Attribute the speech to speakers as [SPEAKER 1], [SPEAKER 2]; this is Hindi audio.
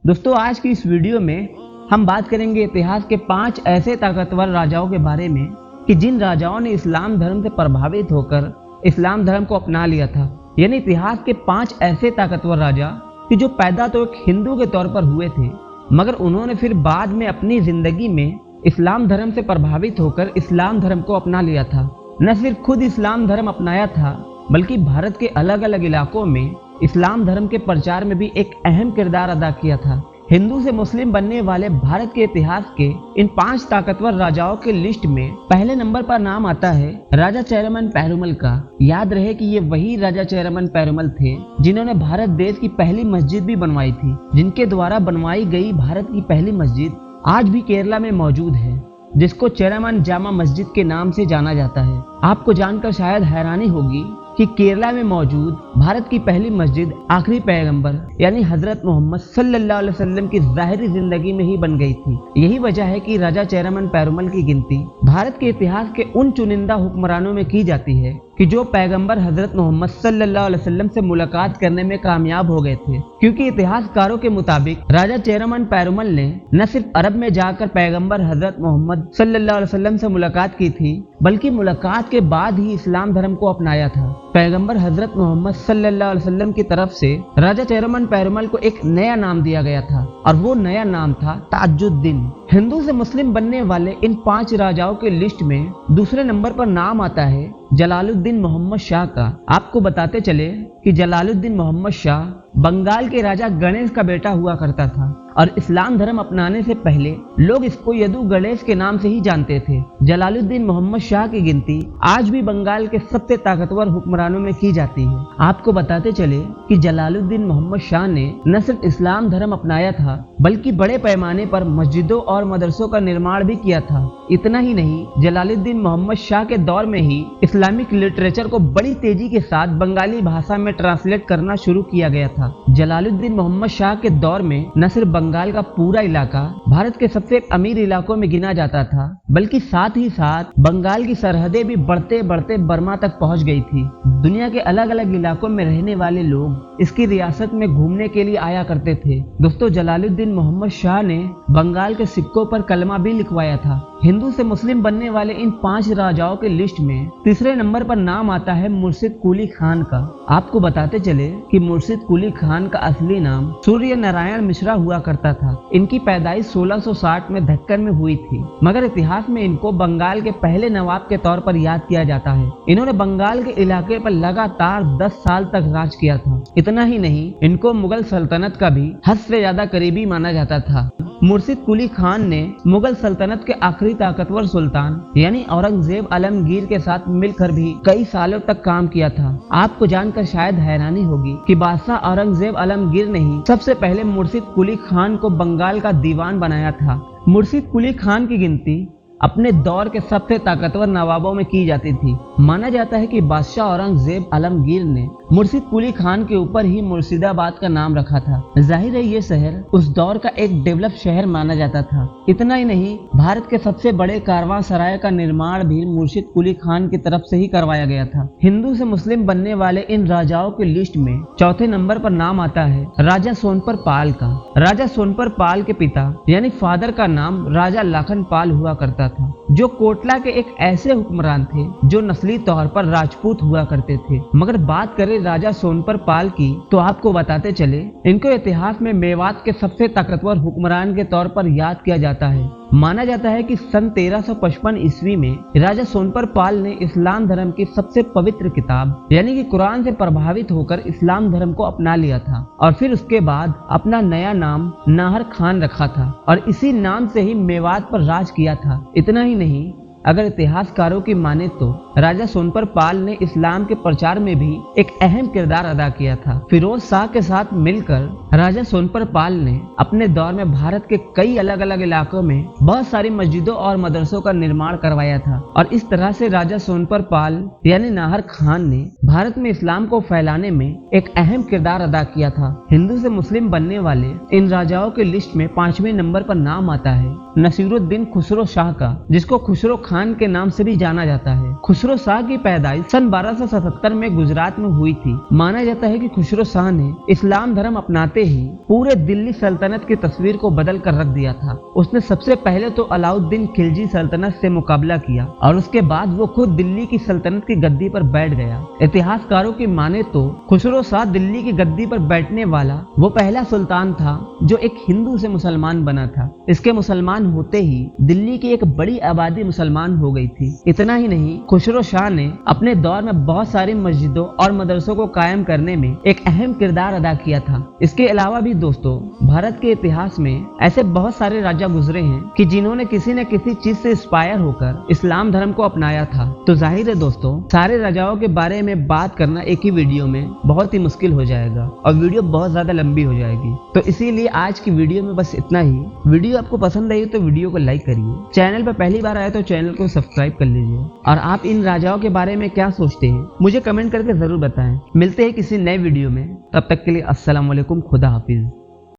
[SPEAKER 1] दोस्तों, आज की इस वीडियो में हम बात करेंगे इतिहास के 5 ऐसे ताकतवर राजाओं के बारे में कि जिन राजाओं ने इस्लाम धर्म से प्रभावित होकर इस्लाम धर्म को अपना लिया था। यानी इतिहास के 5 ऐसे ताकतवर राजा कि जो पैदा तो एक हिंदू के तौर पर हुए थे, मगर उन्होंने फिर बाद में अपनी जिंदगी में इस्लाम धर्म से प्रभावित होकर इस्लाम धर्म को अपना लिया था। न सिर्फ खुद इस्लाम धर्म अपनाया था, बल्कि भारत के अलग अलग इलाकों में इस्लाम धर्म के प्रचार में भी एक अहम किरदार अदा किया था। हिंदू से मुस्लिम बनने वाले भारत के इतिहास के इन 5 ताकतवर राजाओं के लिस्ट में पहले नंबर पर नाम आता है राजा चेरमन पेरुमल का। याद रहे कि ये वही राजा चेरमन पेरुमल थे जिन्होंने भारत देश की पहली मस्जिद भी बनवाई थी, जिनके द्वारा बनवाई गई भारत की पहली मस्जिद आज भी केरला में मौजूद है, जिसको चेरमन जामा मस्जिद के नाम से जाना जाता है। आपको जानकर शायद हैरानी होगी कि केरला में मौजूद भारत की पहली मस्जिद आखिरी पैगंबर यानी हजरत मोहम्मद सल्लल्लाहु अलैहि वसल्लम की ज़ाहिरी जिंदगी में ही बन गई थी। यही वजह है कि राजा चेरमन पेरुमल की गिनती भारत के इतिहास के उन चुनिंदा हुक्मरानों में की जाती है कि जो पैगंबर हजरत मोहम्मद सल्लल्लाहु अलैहि वसल्लम से मुलाकात करने में कामयाब हो गए थे। क्योंकि इतिहासकारों के मुताबिक राजा चेरमन पेरुमल ने न सिर्फ अरब में जाकर पैगंबर हजरत मोहम्मद सल्लल्लाहु अलैहि वसल्लम से मुलाकात की थी, बल्कि मुलाकात के बाद ही इस्लाम धर्म को अपनाया था। पैगंबर हजरत मोहम्मद सल्लल्लाहु अलैहि वसल्लम की तरफ से राजा चेरमन पेरुमल को एक नया नाम दिया गया था और वो नया नाम था ताजुद्दीन। हिंदू से मुस्लिम बनने वाले इन 5 राजाओं के लिस्ट में दूसरे नंबर पर नाम आता है जलालुद्दीन मोहम्मद शाह का। आपको बताते चले कि जलालुद्दीन मोहम्मद शाह बंगाल के राजा गणेश का बेटा हुआ करता था और इस्लाम धर्म अपनाने से पहले लोग इसको यदु गणेश के नाम से ही जानते थे। जलालुद्दीन मोहम्मद शाह की गिनती आज भी बंगाल के सबसे ताकतवर हुक्मरानों में की जाती है। आपको बताते चले कि जलालुद्दीन मोहम्मद शाह ने न सिर्फ इस्लाम धर्म अपनाया था, बल्कि बड़े पैमाने पर मस्जिदों और मदरसों का निर्माण भी किया था। इतना ही नहीं, जलालुद्दीन मोहम्मद शाह के दौर में ही इस्लामिक लिटरेचर को बड़ी तेजी के साथ बंगाली भाषा में ट्रांसलेट करना शुरू किया गया था। जलालुद्दीन मोहम्मद शाह के दौर में न सिर्फ बंगाल का पूरा इलाका भारत के सबसे अमीर इलाकों में गिना जाता था, बल्कि साथ ही साथ बंगाल की सरहदें भी बढ़ते बढ़ते बर्मा तक पहुंच गई थी। दुनिया के अलग अलग इलाकों में रहने वाले लोग इसकी रियासत में घूमने के लिए आया करते थे। दोस्तों, जलालुद्दीन मोहम्मद शाह ने बंगाल के सिक्कों पर कलमा भी लिखवाया था। हिंदू से मुस्लिम बनने वाले इन 5 राजाओं के लिस्ट में तीसरे नंबर पर नाम आता है मुर्शिद कुली खान का। आपको बताते चले कि मुर्शिद कुली खान का असली नाम सूर्य नारायण मिश्रा हुआ करता था। इनकी पैदाइश 1660 में दक्कन में हुई थी, मगर इतिहास में इनको बंगाल के पहले नवाब के तौर पर याद किया जाता है। इन्होंने बंगाल के इलाके पर लगातार 10 साल तक राज किया था। इतना ही नहीं, इनको मुगल सल्तनत का भी हद से ज्यादा करीबी माना जाता था। मुर्शिद कुली खान ने मुगल सल्तनत के आखिरी ताकतवर सुल्तान यानी औरंगजेब आलमगीर के साथ मिलकर भी कई सालों तक काम किया था। आपको जानकर शायद हैरानी होगी कि बादशाह औरंगजेब आलमगीर ने ही सबसे पहले मुर्शिद कुली खान को बंगाल का दीवान बनाया था। मुर्शिद कुली खान की गिनती अपने दौर के सबसे ताकतवर नवाबों में की जाती थी। माना जाता है कि बादशाह औरंगजेब आलमगीर ने मुर्शिद कुली खान के ऊपर ही मुर्शिदाबाद का नाम रखा था। जाहिर है ये शहर उस दौर का एक डेवलप शहर माना जाता था। इतना ही नहीं, भारत के सबसे बड़े कारवांसराय का निर्माण भी मुर्शिद कुली खान की तरफ से ही करवाया गया था। हिंदू से मुस्लिम बनने वाले इन राजाओं की लिस्ट में चौथे नंबर पर नाम आता है राजा सोनपर पाल का। राजा सोनपर पाल के पिता यानी फादर का नाम राजा लाखन पाल हुआ करता था, जो कोटला के एक ऐसे हुक्मरान थे जो नस्ली तौर पर राजपूत हुआ करते थे। मगर बात करें राजा सोनपर पाल की, तो आपको बताते चले इनको इतिहास में मेवात के सबसे ताकतवर हुक्मरान के तौर पर याद किया जाता है। माना जाता है कि सन 1355 ईस्वी में राजा सोनपर पाल ने इस्लाम धर्म की सबसे पवित्र किताब यानी कि कुरान से प्रभावित होकर इस्लाम धर्म को अपना लिया था और फिर उसके बाद अपना नया नाम नाहर खान रखा था और इसी नाम से ही मेवात पर राज किया था। इतना ही नहीं, अगर इतिहासकारों की माने तो राजा सोनपर पाल ने इस्लाम के प्रचार में भी एक अहम किरदार अदा किया था। फिरोज शाह के साथ मिलकर राजा सोनपर पाल ने अपने दौर में भारत के कई अलग अलग इलाकों में बहुत सारी मस्जिदों और मदरसों का निर्माण करवाया था और इस तरह से राजा सोनपर पाल यानी नाहर खान ने भारत में इस्लाम को फैलाने में एक अहम किरदार अदा किया था। हिंदू से मुस्लिम बनने वाले इन राजाओं के लिस्ट में 5वें नंबर पर नाम आता है नसीरुद्दीन खुसरो शाह का, जिसको खुसरो खान के नाम से भी जाना जाता है। खुसरो शाह की पैदाइश सन 1277 में गुजरात में हुई थी। माना जाता है कि खुसरो शाह ने इस्लाम धर्म अपनाते ही पूरे दिल्ली सल्तनत की तस्वीर को बदल कर रख दिया था। उसने सबसे पहले तो अलाउद्दीन खिलजी सल्तनत से मुकाबला किया और उसके बाद वो खुद दिल्ली की सल्तनत की गद्दी पर बैठ गया। इतिहासकारों की माने तो खुसरो शाह दिल्ली की गद्दी पर बैठने वाला वो पहला सुल्तान था जो एक हिंदू से मुसलमान बना था। इसके मुसलमान होते ही दिल्ली की एक बड़ी आबादी मुसलमान हो गई थी। इतना ही नहीं, खुसरो शाह ने अपने दौर में बहुत सारी मस्जिदों और मदरसों को कायम करने में एक अहम किरदार अदा किया था। इसके अलावा भी दोस्तों, भारत के इतिहास में ऐसे बहुत सारे राजा गुजरे हैं कि जिन्होंने किसी न किसी चीज से इंस्पायर होकर इस्लाम धर्म को अपनाया था। तो जाहिर है दोस्तों, सारे राजाओं के बारे में बात करना एक ही वीडियो में बहुत ही मुश्किल हो जाएगा और वीडियो बहुत ज्यादा लंबी हो जाएगी। तो इसीलिए आज की वीडियो में बस इतना ही। वीडियो आपको पसंद आई तो वीडियो को लाइक करिए। चैनल पर पहली बार आए तो चैनल को सब्सक्राइब कर लीजिए। और आप इन राजाओं के बारे में क्या सोचते हैं मुझे कमेंट करके जरूर बताएं। मिलते हैं किसी नए वीडियो में, तब तक के लिए अस्सलाम वालेकुम, खुदा हाफिज।